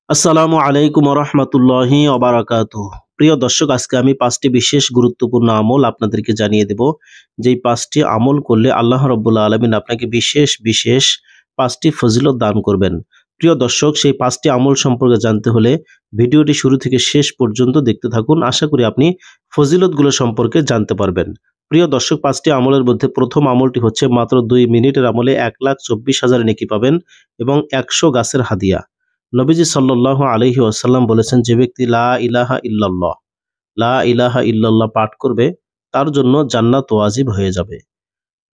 আসসালামু আলাইকুম রহমতুল্লাহি ওবারাকাতুহ। প্রিয় দর্শক, আজকে আমি 5টি বিশেষ গুরুত্বপূর্ণ আমল আপনাদেরকে জানিয়ে দেব। যেই 5টি আমল করলে আল্লাহ রাব্বুল আলামিন আপনাকে বিশেষ বিশেষ 5টি ফজিলত দান করবেন। প্রিয় দর্শক, সেই 5টি আমল সম্পর্কে জানতে হলে ভিডিওটি শুরু থেকে শেষ পর্যন্ত দেখতে থাকুন। আশা করি আপনি ফজিলতগুলো সম্পর্কে জানতে পারবেন। প্রিয় দর্শক, 5টি আমলের মধ্যে প্রথম আমলটি হচ্ছে মাত্র 2 মিনিটের আমলে 1,24,000 নেকি পাবেন এবং 100 গাছের হাদিয়া। নবীজি সাল্লাল্লাহু আলাইহি ওয়াসাল্লাম বলেছেন, যে ব্যক্তি লা ইলাহা ইল্লাল্লাহ পাঠ করবে তার জন্য জান্নাত ওয়াজিব হয়ে যাবে।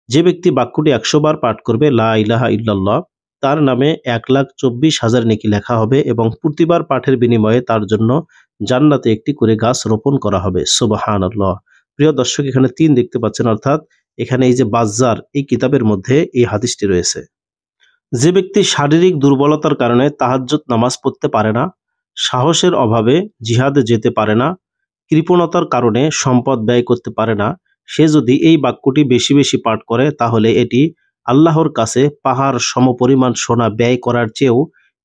যে ব্যক্তি বাক্যটি 100 বার পাঠ করবে লা ইলাহা ইল্লাল্লাহ, তার নামে 1,24,000 নেকি লেখা হবে এবং প্রতিবার পাঠের বিনিময়ে তার জন্য জান্নাতে একটি করে গাছ রোপণ করা হবে। সুবহানাল্লাহ। প্রিয় দর্শক, এখানে 3 দেখতে পাচ্ছেন, অর্থাৎ এখানে এই যে বাজ্জার এই কিতাবের মধ্যে এই হাদিসটি রয়েছে। যে ব্যক্তি শারীরিক দুর্বলতার কারণে তাহাজ্জুদ নামাজ পড়তে পারে না, সাহসের অভাবে জিহাদে যেতে পারে না, কৃপণতার কারণে সম্পদ ব্যয় করতে পারে না, সে যদি এই বাক্যটি বেশি বেশি পাঠ করে তাহলে এটি আল্লাহর কাছে পাহাড় সমপরিমাণ সোনা ব্যয় করার চেয়েও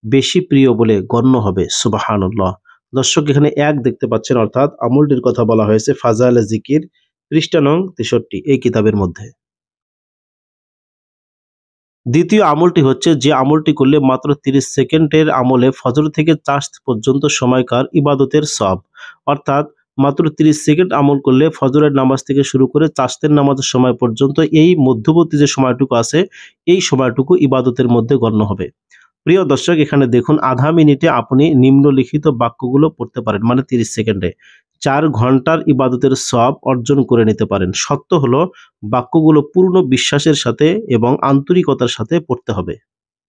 বেশি প্রিয় বলে গণ্য হবে। সুবহানাল্লাহ। দর্শক, এখানে 1 দেখতে পাচ্ছেন, অর্থাৎ আমলটির কথা বলা হয়েছে ফাজাইলে জিকির পৃষ্ঠা নং 63 এই কিতাবের মধ্যে। দ্বিতীয় আমলটি হচ্ছে, যে আমলটি করলে মাত্র 30 সেকেন্ডের আমলে ফজর থেকে চাঁদ পর্যন্ত সময়কার ইবাদতের সওয়াব, অর্থাৎ মাত্র 30 সেকেন্ড আমল করলে ফজরের নামাজ থেকে শুরু করে চাঁদের নামাজের সময় পর্যন্ত এই মধ্যবর্তী যে সময়টুকু আছে এই সময়টুকু ইবাদতের মধ্যে গণ্য হবে। প্রিয় দর্শক, এখানে দেখুন, আধা মিনিটে আপনি নিম্নলিখিত বাক্যগুলো পড়তে পারেন, মানে 30 সেকেন্ডে 4 ঘন্টার ইবাদতের সওয়াব অর্জন করে নিতে পারেন। শর্ত হলো বাক্যগুলো পূর্ণ বিশ্বাসের সাথে এবং আন্তরিকতার সাথে পড়তে হবে।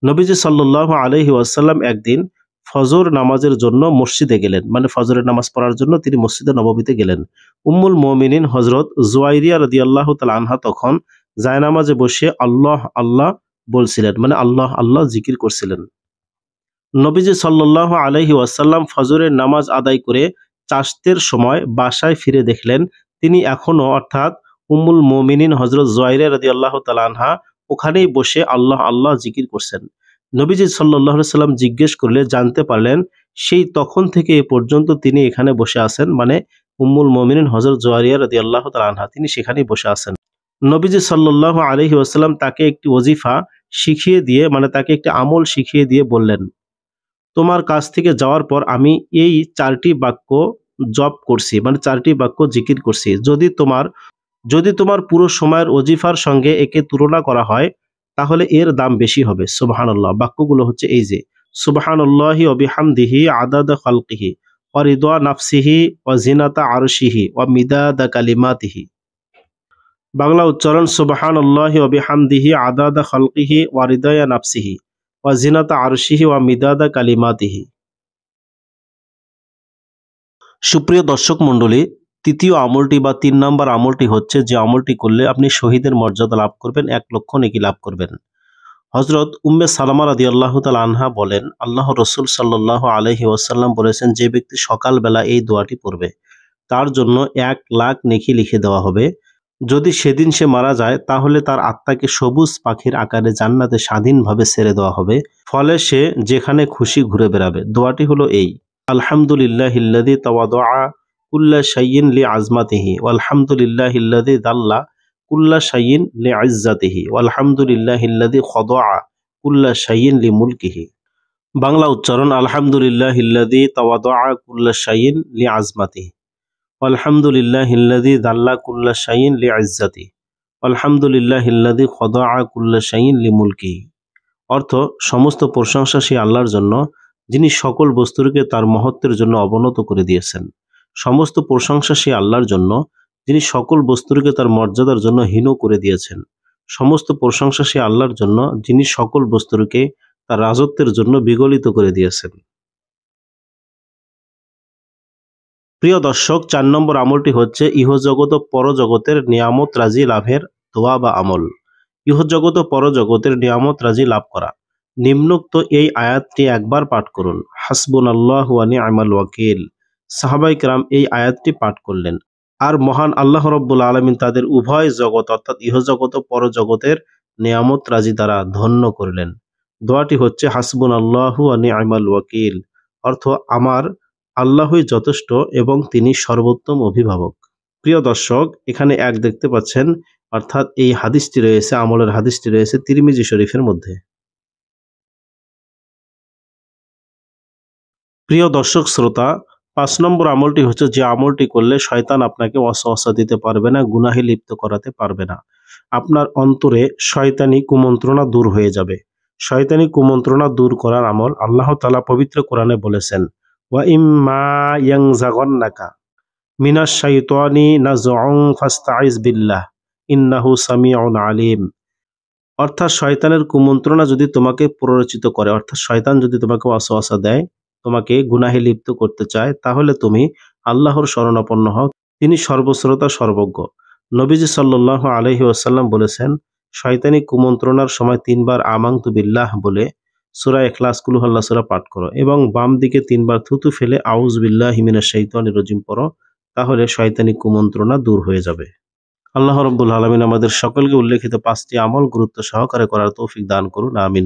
নবীজি সাল্লাল্লাহু আলাইহি ওয়াসাল্লাম একদিন ফজর নামাজের জন্য মসজিদে গেলেন, মানে ফজরের নামাজ পড়ার জন্য তিনি মসজিদে নববীতে গেলেন। উম্মুল মুমিনিন হযরত জুয়াইরিয়া রাদিয়াল্লাহু তাআলা আনহা তখন জায়নামাজে বসে আল্লাহ আল্লাহ বলছিলেন, মানে আল্লাহ আল্লাহ জিকির করছিলেন। নবীজি সাল্লাল্লাহু আলাইহি ওয়াসাল্লাম ফজরের নামাজ আদায় করে চাশতের সময় বাসায় ফিরে দেখলেন তিনি এখনো, অর্থাৎ উম্মুল মুমিনিন হযরত জুয়াইরিয়া রাদিয়াল্লাহু তাআলা আনহা ওখানেই বসে আল্লাহ আল্লাহ জিকির করছেন। নবীজি সাল্লাল্লাহু আলাইহি সাল্লাম জিজ্ঞেস করলে জানতে পারলেন সেই তখন থেকে এ পর্যন্ত তিনি এখানে বসে আছেন, মানে উম্মুল মুমিনিন হযরত জুয়াইরিয়া রাদিয়াল্লাহু তাআলা আনহা তিনি সেখানেই বসে আছেন। নবীজি সাল্লাল্লাহু আলাইহি ওয়াসাল্লাম তাকে একটি ওজিফা শিখিয়ে দিয়ে, মানে তাকে একটি আমল শিখিয়ে দিয়ে বললেন, তোমার কাছ থেকে যাওয়ার পর আমি এই 4টি বাক্য জপ করছি, মানে 4টি বাক্য জিকির করছি। যদি তোমার পুরো সময়ের ওজিফার সঙ্গে একে তুলনা করা হয় তাহলে এর দাম বেশি হবে। সুবহানাল্লাহ। বাক্যগুলো হচ্ছে এই যে, সুবহানাল্লাহি ওয়া বিহামদিহি আদাদা খালকিহি ওয়া রিদা নাফসিহি ওয়া জিনাতা আরশিহি ওয়া মিদাদা কালিমাতিহি। বাংলা উচ্চারণ, সুবহানাল্লাহি ওয়া বিহামদিহি আদাদা খালকিহি ওয়া রিদায়া নাফসিহি ওয়া জিনাতা আরশিহি ওয়া মিদাদা কালিমাতিহি। সুপ্রিয় দর্শক মণ্ডলী, তৃতীয় আমলটি বা 3 নম্বর আমলটি হচ্ছে, যে আমলটি করলে আপনি শহীদের মর্যাদা লাভ করবেন, 1 লক্ষ নেকি লাভ করবেন। হযরত উম্মে সালামা রাদিয়াল্লাহু তাআলা আনহা বলেন, আল্লাহ রাসূল সাল্লাল্লাহু আলাইহি ওয়াসাল্লাম বলেছেন, যে ব্যক্তি সকালবেলা এই দোয়াটি পড়বে তার জন্য 1 লাখ নেকি লিখে দেওয়া হবে। যদি সেদিন সে মারা যায় তাহলে তার আত্মাকে সবুজ পাখির আকারে জান্নাতে স্বাধীনভাবে ছেড়ে দেওয়া হবে, ফলে সে যেখানে খুশি ঘুরে বেড়াবে। দোয়াটি হলো এই, আলহামদুলিল্লাহিল্লাযী তাওয়াদাআ কুল্লা শাইইন লিআজমাতিহি ওয়ালহামদুলিল্লাহিল্লাযী যাল্লা কুল্লা শাইইন লিইজ্জাতিহি ওয়ালহামদুলিল্লাহিল্লাযী খাদাআ কুল্লা শাইইন লিমুলকিহি। বাংলা উচ্চারণ, আলহামদুলিল্লাহিল্লাযী তাওয়াদাআ কুল্লা শাইইন লিআজমাতিহি ওয়ালহামদুলিল্লাহিল্লাযী যাল্লা কুল্লা শাইইন লিইজ্জাতিহি ওয়ালহামদুলিল্লাহিল্লাযী খাদাআ কুল্লা শাইইন লিমুলকিহি। অর্থ, সমস্ত প্রশংসা সেই আল্লাহর জন্য যিনি সকল বস্তুকে তার মহত্বের জন্য অবনত করে দিয়েছেন। সমস্ত প্রশংসা সেই আল্লাহর জন্য যিনি সকল বস্তুকে তার মর্যাদার জন্য হীন করে দিয়েছেন। সমস্ত প্রশংসা সেই আল্লাহর জন্য যিনি সকল বস্তুকে তার রাজত্বের জন্য বিগলিত করে দিয়েছেন। প্রিয় দর্শক, 4 নম্বর আমলটি হচ্ছে ইহজগৎ ও পরজগতের নিয়ামত রাজি লাভের দোয়া বা আমল। ইহজগৎ ও পরজগতের নিয়ামত রাজি লাভ করা। নিম্নোক্ত এই আয়াতটি একবার পাঠ করুন, হাসবুনাল্লাহু ওয়া নি'মাল ওয়াকিল। সাহাবায়ে কেরাম এই আয়াতটি পাঠ করলেন, আর মহান আল্লাহ রাব্বুল আলামিন তাদের উভয় জগৎ, অর্থাৎ ইহজগৎ ও পরজগতের নিয়ামত রাজি দ্বারা ধন্য করলেন। দোয়াটি হচ্ছে হাসবুনাল্লাহু ওয়া নি'মাল ওয়াকিল, অর্থ আমার আল্লাহই যথেষ্ট এবং তিনি সর্বোত্তম অভিভাবক। প্রিয় দর্শক, এখানে এক দেখতে পাচ্ছেন, অর্থাৎ এই হাদিসটি রয়েছে, আমলের হাদিসটি রয়েছে তিরমিজি শরীফের মধ্যে। প্রিয় দর্শক শ্রোতা, ৫ নম্বর আমলটি হচ্ছে যে আমলটি করলে শয়তান আপনাকে ওয়াসওয়াসা দিতে পারবে না, গুনাহে লিপ্ত করাতে পারবে না। আপনার অন্তরে শয়তানি কুমন্ত্রণা দূর হয়ে যাবে। শয়তানি কুমন্ত্রণা দূর করার আমল আল্লাহ তাআলা পবিত্র কোরআনে বলেছেন, ওয়া ইম্মা ইয়ানজাগান্নাকা মিনাশ শাইতানি নাজউন ফাস্তাইজ বিল্লাহ ইন্নাহু সামিউন আলিম। অর্থাৎ শয়তানের কুমন্ত্রণা যদি তোমাকে প্ররোচিত করে, অর্থাৎ শয়তান যদি তোমাকে ওয়াসওয়াসা দেয়, তোমাকে গুনাহে লিপ্ত করতে চায়, তাহলে তুমি আল্লাহর শরণাপন্ন হও, তিনি সর্বশ্রোতা সর্বজ্ঞ। নবীজি সাল্লাল্লাহু আলাইহি ওয়াসাল্লাম বলেছেন, শয়তানি কুমন্ত্রণার সময় ৩ বার আমানতু বিল্লাহ বলে সূরা ইখলাস, কুল হুয়াল্লাহু সূরা পাঠ করো এবং বাম দিকে ৩ বার থুতু ফেলে আউযু বিল্লাহি মিনাশ শাইতানির রাজিম পড়ো, তাহলে শয়তানি কুমন্ত্রণা দূর হয়ে যাবে। আল্লাহ রাব্বুল আলামিন আমাদের সকলকে উল্লেখিত ৫টি আমল গুরুত্ব সহকারে করার তৌফিক দান করুন। আমিন।